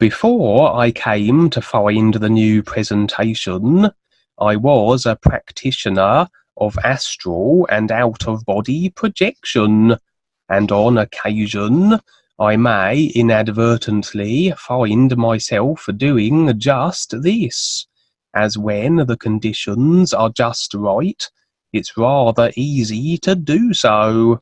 Before I came to find the new presentation, I was a practitioner of astral and out-of-body projection, and on occasion I may inadvertently find myself doing just this, as when the conditions are just right, it's rather easy to do so.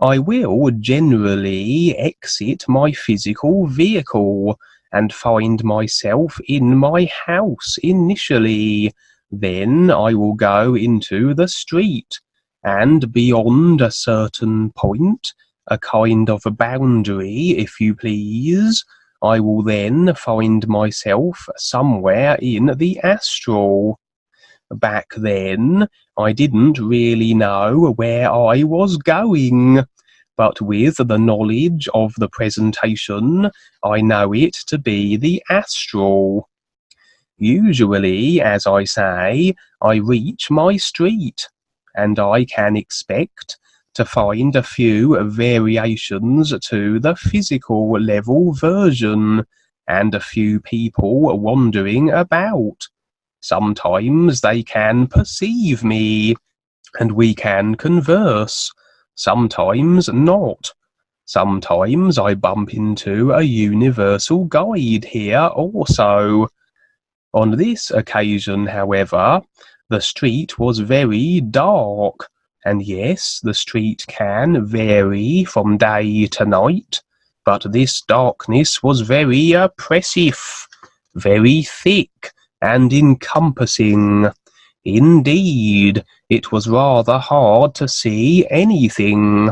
I will generally exit my physical vehicle and find myself in my house initially. Then I will go into the street, and beyond a certain point, a kind of a boundary, if you please, I will then find myself somewhere in the astral. Back then, I didn't really know where I was going, but with the knowledge of the presentation, I know it to be the astral. Usually, as I say, I reach my street, and I can expect to find a few variations to the physical level version, and a few people wandering about. Sometimes they can perceive me, and we can converse. Sometimes not. Sometimes I bump into a universal guide here also. On this occasion, however, the street was very dark, and yes, the street can vary from day to night, but this darkness was very oppressive, very thick, and encompassing. Indeed, it was rather hard to see anything.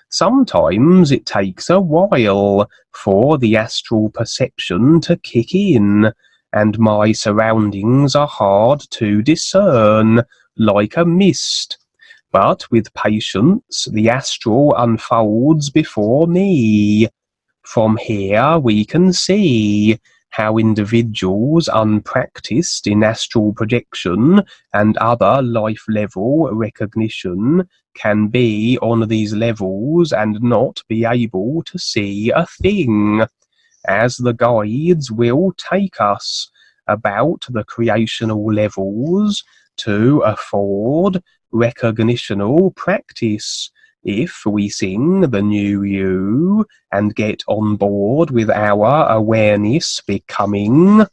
Sometimes it takes a while for the astral perception to kick in, and my surroundings are hard to discern, like a mist. But with patience, the astral unfolds before me. From here we can see how individuals unpracticed in astral projection and other life-level recognition can be on these levels and not be able to see a thing, as the guides will take us about the creational levels to afford recognitional practice. If we sing the new you and get on board with our awareness becoming,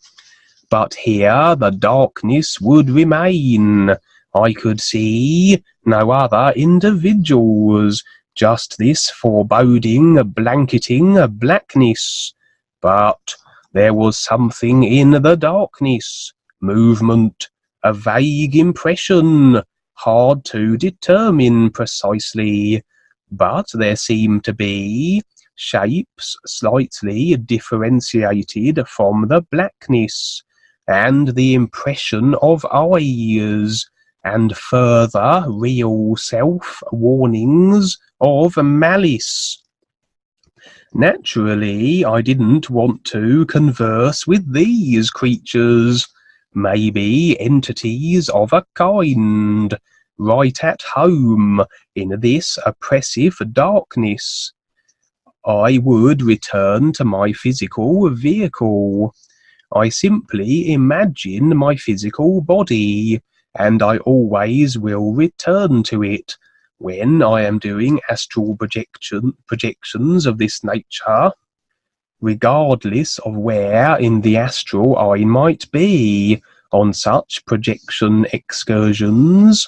but here the darkness would remain. I could see no other individuals, just this foreboding, blanketing blackness. But there was something in the darkness, movement, a vague impression, hard to determine precisely, but there seemed to be shapes slightly differentiated from the blackness, and the impression of eyes, and further real self-warnings of malice. Naturally, I didn't want to converse with these creatures, maybe entities of a kind, right at home in this oppressive darkness. I would return to my physical vehicle. I simply imagine my physical body, and I always will return to it when I am doing astral projections of this nature, regardless of where in the astral I might be on such projection excursions.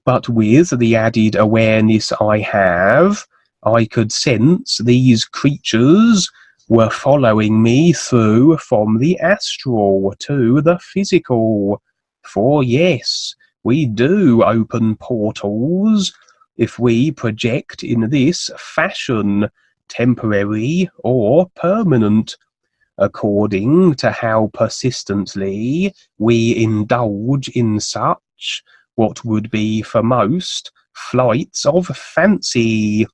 But with the added awareness I have, I could sense these creatures were following me through from the astral to the physical. For yes, we do open portals if we project in this fashion, temporary or permanent, according to how persistently we indulge in such what would be for most flights of fancy.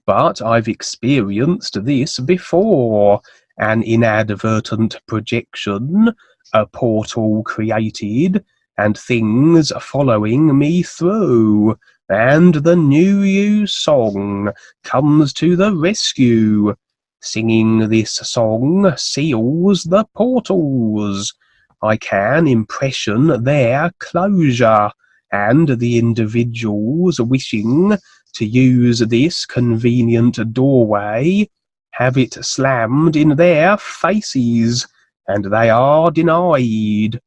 But I've experienced this before, an inadvertent projection, a portal created, and things following me through, and the New You song comes to the rescue. Singing this song seals the portals. I can impression their closure, and the individuals wishing to use this convenient doorway have it slammed in their faces, and they are denied.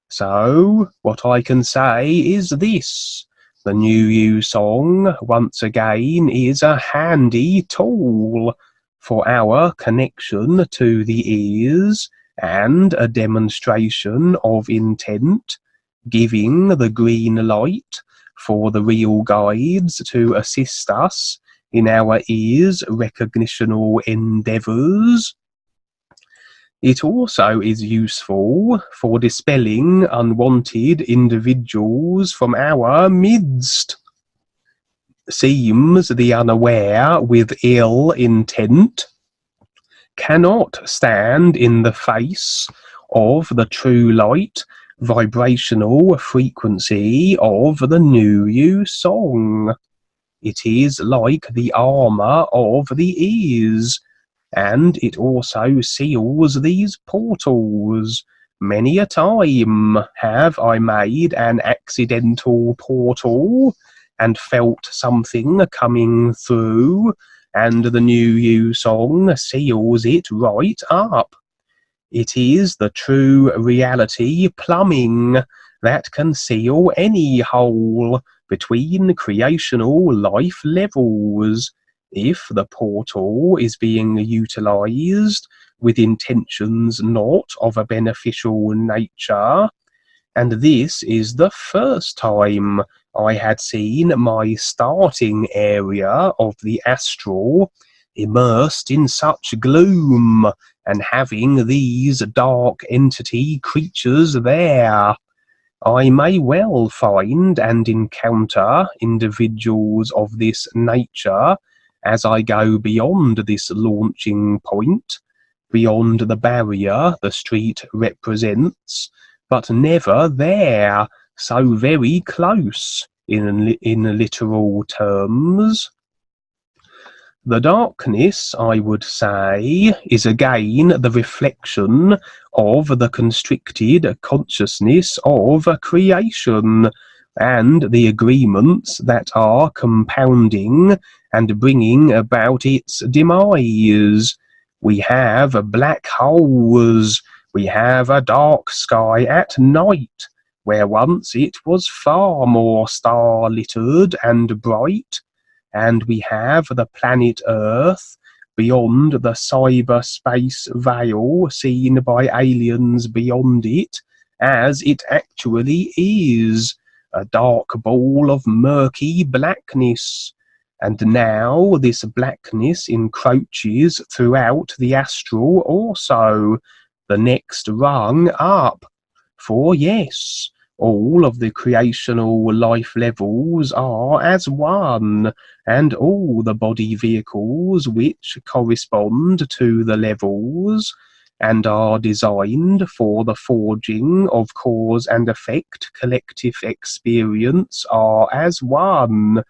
So, what I can say is this. The New You song, once again, is a handy tool for our connection to the ears and a demonstration of intent, giving the green light for the real guides to assist us in our ears recognitional endeavours. It also is useful for dispelling unwanted individuals from our midst. Seems the unaware with ill intent cannot stand in the face of the true light vibrational frequency of the New You song. It is like the armour of the ears, and it also seals these portals. Many a time have I made an accidental portal and felt something coming through, and the New You song seals it right up. It is the true reality plumbing that can seal any hole between creational life levels, if the portal is being utilised with intentions not of a beneficial nature. And this is the first time I had seen my starting area of the astral immersed in such gloom and having these dark entity creatures there. I may well find and encounter individuals of this nature as I go beyond this launching point, beyond the barrier the street represents, but never there, so very close in literal terms. The darkness, I would say, is again the reflection of the constricted consciousness of creation, and the agreements that are compounding and bringing about its demise. We have black holes, we have a dark sky at night, where once it was far more star-littered and bright, and we have the planet Earth beyond the cyberspace veil seen by aliens beyond it, as it actually is, a dark ball of murky blackness. And now this blackness encroaches throughout the astral also, the next rung up. For yes, all of the creational life levels are as one, and all the body vehicles which correspond to the levels and are designed for the forging of cause and effect collective experience are as one.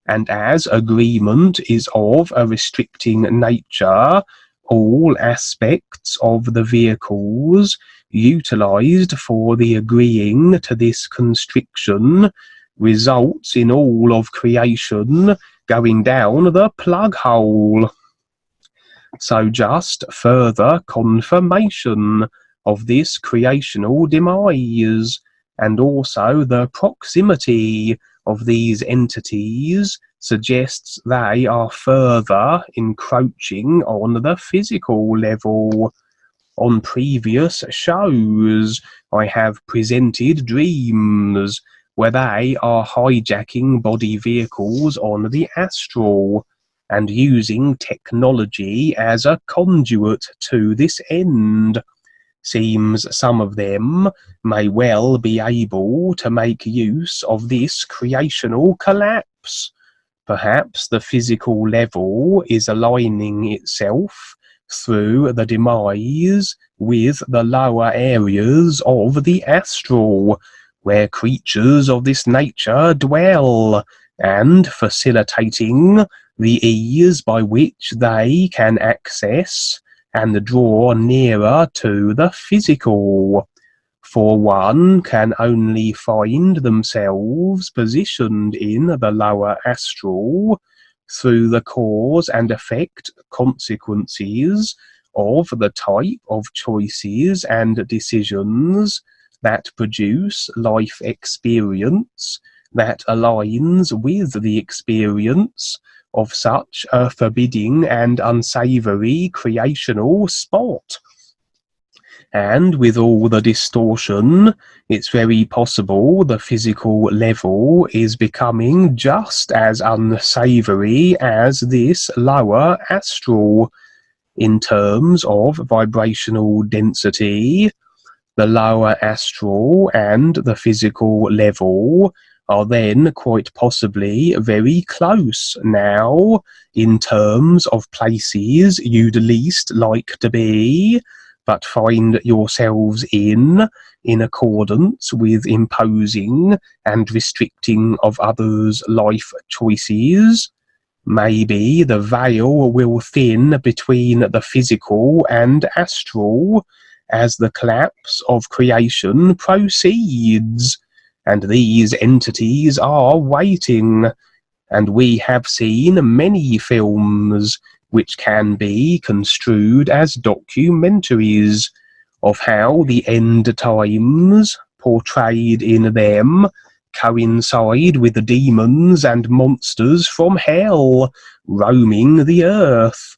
And as agreement is of a restricting nature, all aspects of the vehicles utilized for the agreeing to this constriction results in all of creation going down the plug hole. So just further confirmation of this creational demise, and also the proximity of these entities suggests they are further encroaching on the physical level. On previous shows, I have presented dreams where they are hijacking body vehicles on the astral and using technology as a conduit to this end. Seems some of them may well be able to make use of this creational collapse. Perhaps the physical level is aligning itself through the demise with the lower areas of the astral, where creatures of this nature dwell, and facilitating the ease by which they can access and draw nearer to the physical, for one can only find themselves positioned in the lower astral through the cause and effect consequences of the type of choices and decisions that produce life experience that aligns with the experience of such a forbidding and unsavory creational spot. And with all the distortion, it's very possible the physical level is becoming just as unsavory as this lower astral. In terms of vibrational density, the lower astral and the physical level are then quite possibly very close now in terms of places you'd least like to be, but find yourselves in accordance with imposing and restricting of others' life choices. Maybe the veil will thin between the physical and astral as the collapse of creation proceeds, and these entities are waiting, and we have seen many films which can be construed as documentaries of how the end times portrayed in them coincide with the demons and monsters from hell roaming the earth.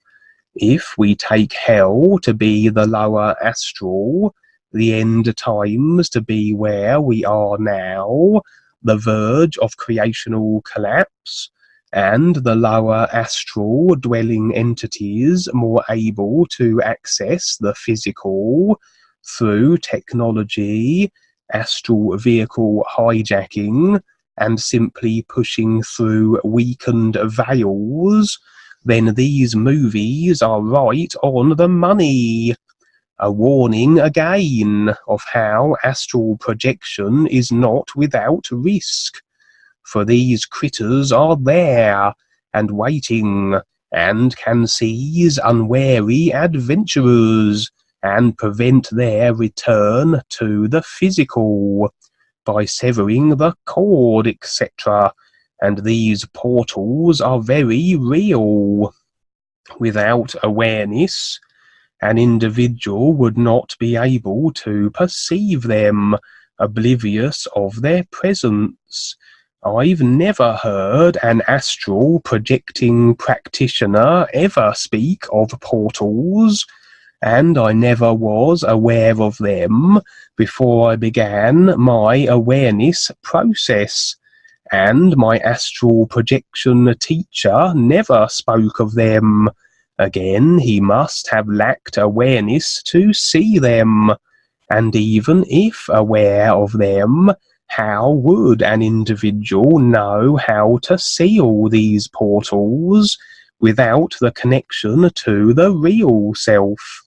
If we take hell to be the lower astral, the end times to be where we are now, the verge of creational collapse, and the lower astral dwelling entities more able to access the physical through technology, astral vehicle hijacking, and simply pushing through weakened veils, then these movies are right on the money. A warning again of how astral projection is not without risk, for these critters are there and waiting, and can seize unwary adventurers and prevent their return to the physical by severing the cord, etc. And these portals are very real. Without awareness, an individual would not be able to perceive them, oblivious of their presence. I've never heard an astral projecting practitioner ever speak of portals, and I never was aware of them before I began my awareness process, and my astral projection teacher never spoke of them. Again, he must have lacked awareness to see them, and even if aware of them, how would an individual know how to seal these portals without the connection to the real self?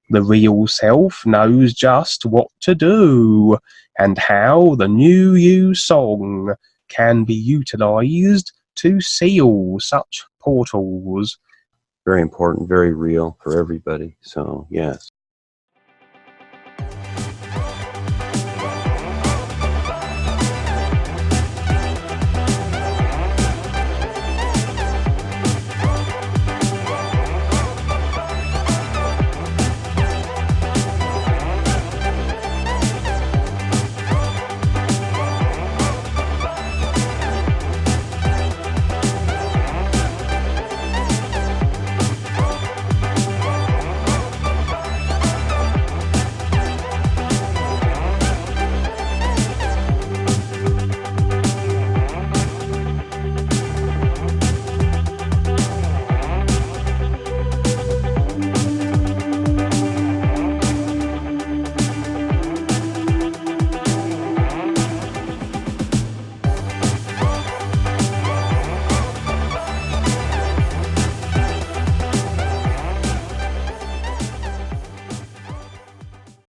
The real self knows just what to do, and how the New You song can be utilized to seal such portals. Very important, very real for everybody. So, yes.